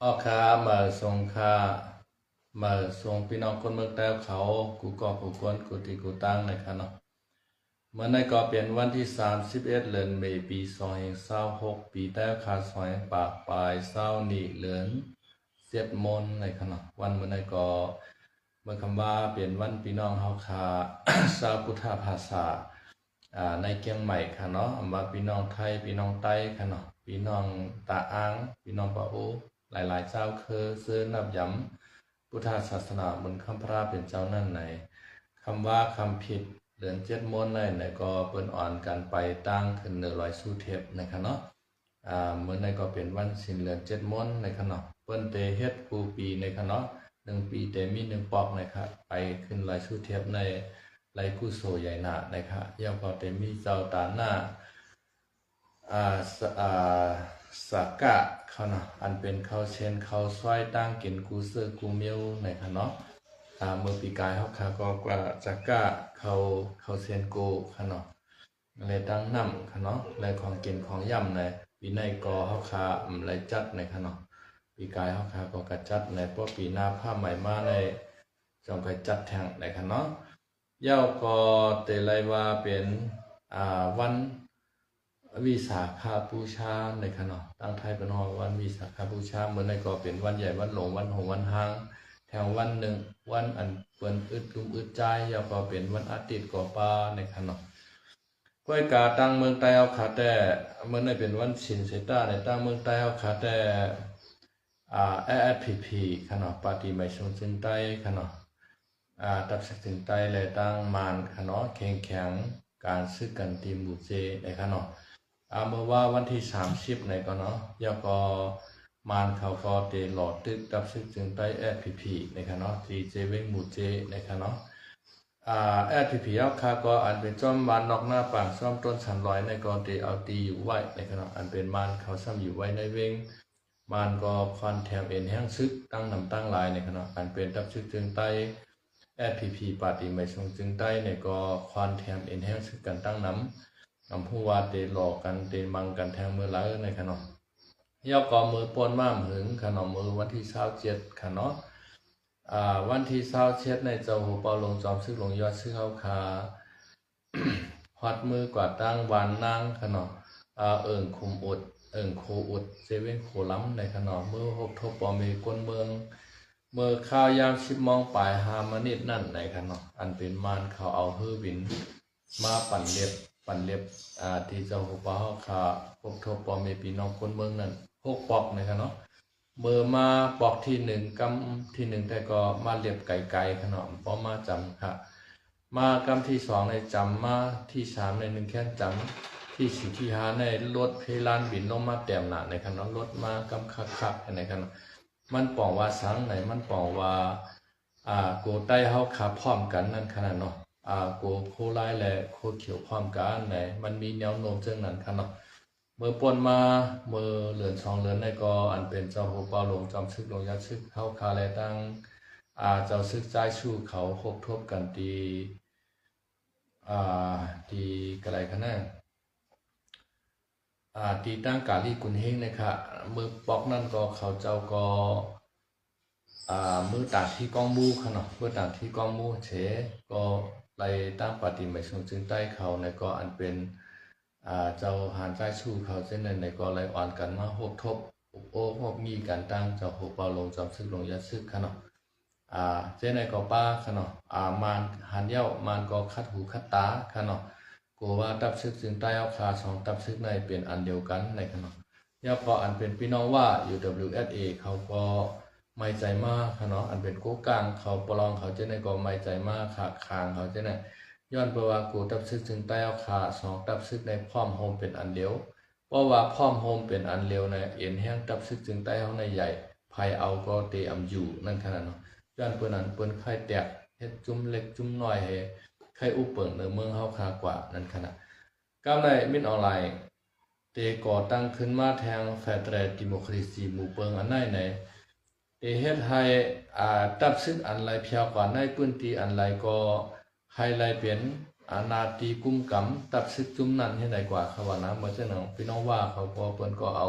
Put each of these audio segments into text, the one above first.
อ้อค้ามาส่งค่ามาส่งพี่น้องคนเมืองแต้วเขากูก่อกูกวนกูตีกูตั้งนะครับเนาะเมื่อในก็เป็นวันที่31เดือนเมษายนปี2026ปีแต้วขาซอยปากปลายเศร้านี่เหลือน7 โมงนะครับเนาะวันเมื่อในก็เมื่อคำว่าเปลี่ยนวันพี่น้องเฮาคา ชาวพุทธภาษาในเกียงใหม่ค่ะเนาะว่าพี่น้องไทยพี่น้องใต้ค่ะเนาะพี่น้องตาอ้างพี่น้องปะโอหลายๆเจ้าคือซื้อนับย้ำพุทธศาสนาบนคำพระเป็นเจ้านั่นในคำว่าคำผิดเดือน7 โมงในก็เปิ้นอ่อนกันไปตั้งขึ้น100สู้เทปนะคะเนาะเมื่อในก็เป็นวันสิ้นเดือน7 โมงนะคะเนาะเปิ้นเตเฮ็ดกูปีนะคะเนาะ1 ปีเตมี1 ปอกนะครับไปขึ้น100สู้เทปในไรผู้โซใหญ่หนานะครับย่อมพอเตมีเจ้าตาหน้าสักกะเขาเนาะอันเป็นเขาเชนเขาซอยตั้งกินกูเซอร์กูเมียวนะครับเนาะเมื่อปีกายเขาขาก็กว่าสักกะเขาเชนโกเขาเนาะเลยตั้งน้ำเขาเนาะเลยของกินของย่ำในปีในก็เขาขาเลยจัดนะครับเนาะปีกายเขาขาก็กระจัดในเพราะปีหน้าผ้าใหม่มาในจงไปจัดแทงนะครับเนาะเย้าก็เตลัยว่าเป็นวันวิสาขบูชาในขณะตั้งไทยเป็นวันวิสาขบูชาเมื่อในก็เป็นวันใหญ่วันหลงวันหงวันหางแถววันหนึ่งวันอันเปิ้นอึดลุมอึดใจยาวก็เป็นวันอาทิตย์ก่อปลาในขณะก้อยกาตั้งเมืองใต้เอาขาแต่เมื่อในเป็นวันชินเซต้าในตั้งเมืองใต้เอาขาแต่AFPP ขณะปาร์ตี้ไม่ชงจึงใต้ขณะตับสักถึงใต้เลยตั้งมานขณะแข็งแข็งการซื้อกันตีมูเจในขณะเมื่อว่าวันที่30ในก็เนาะยาก็มานเขาก็เตหลอดตึกตับซึกจึงใต้AFPPในขณะที่เจเวงมูเจในขณะAFPP เอาคาก็อันเป็นจอมมานนอกหน้าปางซ่อมต้น300ในก็เตเอาตีอยู่ไว้ในขณะอันเป็นมานเขาซ้ำอยู่ไว้ในเวงมานก็ควันแถมเอ็นแห้งซึกตั้งนำตั้งลายในขณะอันเป็นตับซึกจึงใต้AFPP ปาร์ตี้ไม่ชงจึงใต้ในก็ควันแถมเอ็นแห้งซึกกันตั้งน้ำผู้ว่าเตหลอกกันเตมังกันแทงมือไหลในขนมยอกอมือปนมาหึงขนมมือวันที่27ขนมวันที่27ในเจ้าหูเปาลงจอมซึกลงยอดซึกเขาคาหัดมือกว่าตั้งวานนางขนมคุมอุดโคอุดเซเว่นโคล้ำในขนมมือหกทบปอมีก้นเมืองเมื่อข้าวยาม10 โมงปลาย5 มนิดนั่นในขนมอันเป็นมานเขาเอาฮือวินมาปั่นเล็บที่เจ้าหัวป้าเขาขาพบทบปอมีพี่น้องคนเมืองนั่น6 ปอกนะครับเนาะเมื่อมาปอกที่1กำที่1แต่ก็มาเล็บไก่ขนมพอมาจำค่ะมากำที่2ในจำมาที่3ใน1แค่จำที่4ที่5ในรถเพลานบินลงมาแต้มหนาในขนมรถมากำคักในขนมมันปองว่าสังไหนมันปองว่าโกใต้เขาขาพร้อมกันนั่นขนาดเนาะโกโคไลและโคเขียวความกันไหนมันมีแนวโน้มเชิงนั้นครับเนาะเมื่อปนมาเมื่อเหลือน2 เหลือนในก็อันเป็นเจ้าหัวเปาหลงจอมซึกลงยัดซึกเข้าคาและตั้งเจ้าซึกใจชูเขาคบทบกันตีกระไรขนาดตีตั้งกาลีกุนเฮงนะครับมือปอกนั่นก็เขาเจ้าก็มือต่างที่กองมูขนาดมือต่างที่กองมูเฉก็ไล่ตั้งปฏิไม่ชงจึงใต้เขาในก็อันเป็นเจ้าหานใจชูเขาเช่นในก็ไล่อ่อนกันมาหกทบโอ้พวกมีการตั้งเจ้าหกเปาลงจอมซึกลงยัดซึกขนาดเช่นในก็ป้าขนาดมานหันเย้ามานก็คัดหูคัดตาขนาดกูว่าตับซึกจึงใต้เอาคา2ตับซึกในเป็นอันเดียวกันในขนาดย่าพออันเป็นพี่น้องว่า UWSA เขาก็ไม่ใจมากค่ะเนาะอันเป็นกู้กลางเขาปลองเขาจะในก็ไม่ใจมากขาคางเขาจะในย้อนเพราะว่ากูตับซึกถึงใต้เอาขา2ตับซึกในพร้อมโฮมเป็นอันเดียวเพราะว่าพร้อมโฮมเป็นอันเร็วในเอ็นแห้งตับซึกถึงใต้เขาในใหญ่ภายเอาก็เตอำอยู่นั่นขนาดเนาะย้อนเปิ้นนั้นเปิ้นไข่แตกเฮ็ดจุ่มเล็กจุ่มน้อยให้ไข่อุเปิงในเมืองเฮาคากว่านั่นขนาดก้าวในมิตรออนไลน์เตก่อตั้งขึ้นมาแทงแฟดแรดิโมคราซีหมู่เปิงอันไหนในเฮ็ดให้ตับซึกอันไรเพียวกว่าในพื้นที่อันไรก็ให้ไรเป็นนาตีกุมกำตับซึกจุ่มนั้นให้ไหนกว่าเขาว่านะเมื่อเจ้าหนังพี่น้องว่าเขาก็เปิ้นก็เอา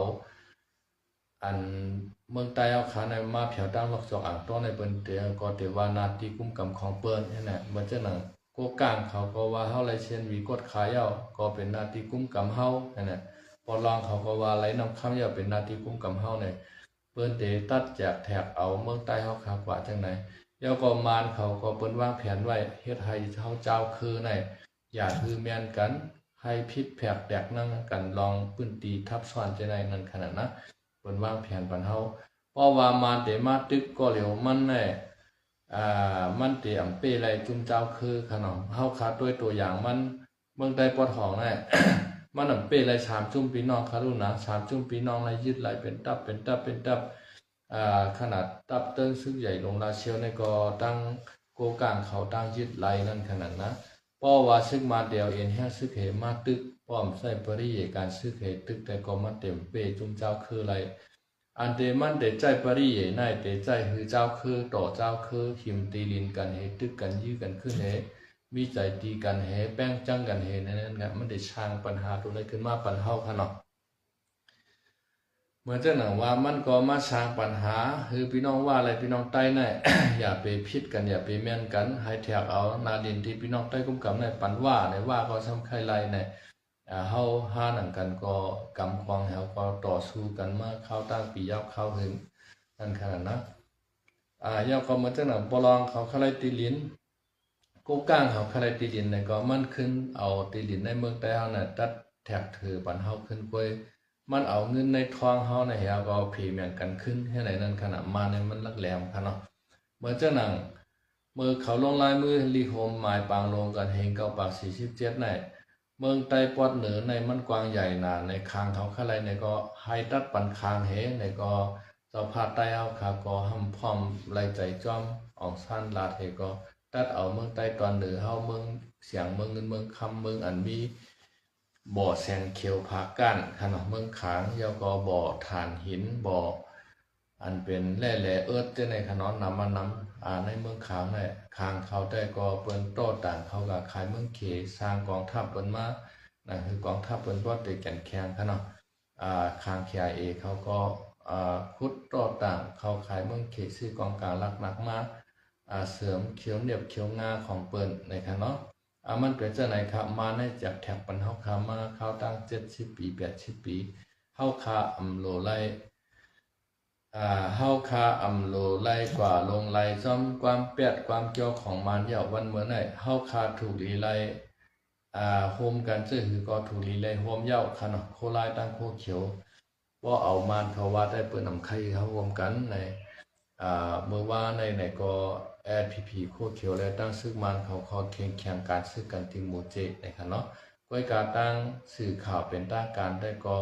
อันเมืองใต้เอาขาในมาเผียวตั้งหลอกจอกอ่างต้อในเปิ้นเตียก็เตว่านาตีกุ้มกำของเปิ้นนั่นแหละเหมือนจะหนังโกกลางเขาก็ว่าเฮาไรเช่นวีกดขายเอาก็เป็นนาตีกุ้มกำเฮานั่นแหละพอลองเขาก็ว่าไรนำคำยาเป็นนาตีกุ้มกำเฮาเนี่ยเปิ้นเตตัดจากแถบเอาเมืองใต้เฮาขากว่าจังไหนเดี๋ยวก็มานเขาก็เปิ้นวางแผนไว้เฮ็ดให้เฮาเจ้าคือในอย่าคือแม่นกันให้พิษแผกแตกนั่งกันลองปื้นตีทับซ้อนจะได้นั่นขนาดนะเปิ้นวางแผนปันเฮาเพราะว่ามาเตมาตึกก็เหลียวมันแน่มันเตอำเป้ไรจุ่มเจ้าคือขนมเฮาขาด้วยตัวอย่างมันเมืองใต้ปอดหองแน่ มันอำเป้ไร3จุ่มพี่น้องคารุนะ3จุ่มพี่น้องไรยึดไหลเป็นตับขนาดตับเติ้งซึ่งใหญ่ลงลาเชียวในก็ตั้งโกกลางเขาตั้งยึดไหลนั่นขนาดนะเพราะว่าซึ่งมาเดียวเอ็นแห้ซึกเหมาตึกป้อมใส่ปริยการซึกเหตึกแต่ก็มาเต็มเป้จุ่มเจ้าคือไรอันเดมันเดใจปริยในเดใจหือเจ้าคือต่อเจ้าคือหิมตีลินกันเหตึกกันยื้อกันขึ้นเหมีใจตีกันเหแป้งจังกันเหนั่นไงมันได้ช่างปัญหาตรงนี้ขึ้นมาปัญหาขนาดเหมือนจะหนังว่ามันก็มาสร้างปัญหาคือพี่น้องว่าอะไรพี่น้องใต้เนี่ย อย่าไปพิดกันอย่าไปแม่นกันให้แถกเอานาดินที่พี่น้องใต้กุ้มกำในปันว่าในว่าก็ซ้ำใครไรเนี่ยเฮาห้าหนังกันก็กำควงเฮาก็ต่อสู้กันมาเข้าตั้งปียับเข้าหึงนั่นขนาดนะยาวก็เหมือนจะหนังปลองเขาใครตีลิ้นกูก้างเขาใครตีลิ้นเนี่ยก็มันขึ้นเอาตีลิ้นในเมืองใต้เฮาเนี่ยตัดแถกถือปันเฮาขึ้นไปมันเอาเงินในทองเฮาในเฮาก็ผีเหมือนกันขึ้นให้ไหนนั่นขนาดมาในมันลักแหลมค่ะเนาะเมื่อเจ้าหนังมือเขาลงลายมือลีโฮมหมายปางลงกันเฮงเก้าปาก47ในเมืองใต้ปอดเหนือในมันกว้างใหญ่หนาในคางเขาขะไรในก็ให้ตัดปันคางเหในก็เจ้าพาใต้เอาขาก็หำพร้อมไหลใจจ้อมออกสั้นลาดเหก็ตัดเอาเมืองใต้ตอนเหนือเฮาเมืองเสียงเมืองเงินเมืองคำเมืองอันมีบ่อแสงเขียวผาก้านขนาดเมืองขางยาวก็บ่อฐานหินบ่ออันเป็นแร่เอิร์ธจะในขนอนนำมานำในเมืองขางในคางเขาได้ก็เปิ้นโต้ต่างเขากับขายเมืองเขสร้างกองทัพเปิ้นมานั่นคือกองทัพเปิ้นบ่ได้แก่นแข็งขนาดคาง KIA เขาก็ขุดโต้ต่างเขาขายเมืองเขซื้อกองกลางลักหนักมาเสริมเขียวเหนียบเขียวงาของเปิ้นในขนาดมันเป็นจะไหนครับมาในจากแถบปันเฮาคามาเข้าตั้ง70 ปี80 ปีเฮาคาอำโลไลเฮาคาอำโลไลกว่าลงไลซ้อมความเปียดความเกี่ยวของมันยาววันเมื่อไหร่เฮาคาถูกลีไลโฮมกันซื่อคือก็ถูกลีไลโฮมยาวค่ะเนาะโคลายตั้งโคเขียวบ่เอามานเขาว่าได้เปิ้นนำไข่เฮาโฮมกันในเมื่อว่าในก็LPP โคเขียวและตั้งซึกมันเขาเคียงแข่งการซึกกันที่หมู่เจนะครับเนาะก้อยการตั้งสื่อข่าวเป็นตั้งการได้ก็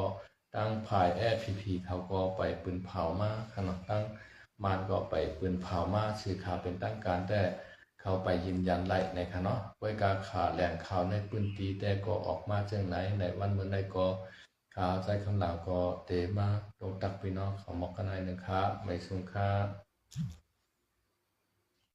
ตั้งภายLPP เขาก็ไปปืนเผามาขนาดตั้งมันก็ไปปืนเผามาสื่อข่าวเป็นตั้งการแต่เขาไปยืนยันไล่นะครับเนาะก้อยการข่าวแหล่งข่าวในปืนตีแต่ก็ออกมาจังไหนในวันเมื่อใดก็ข่าวใจคำหลังก็เตมาตรงตักพี่น้องของมอกกันหน่อยนึงครับไม่สูงครับ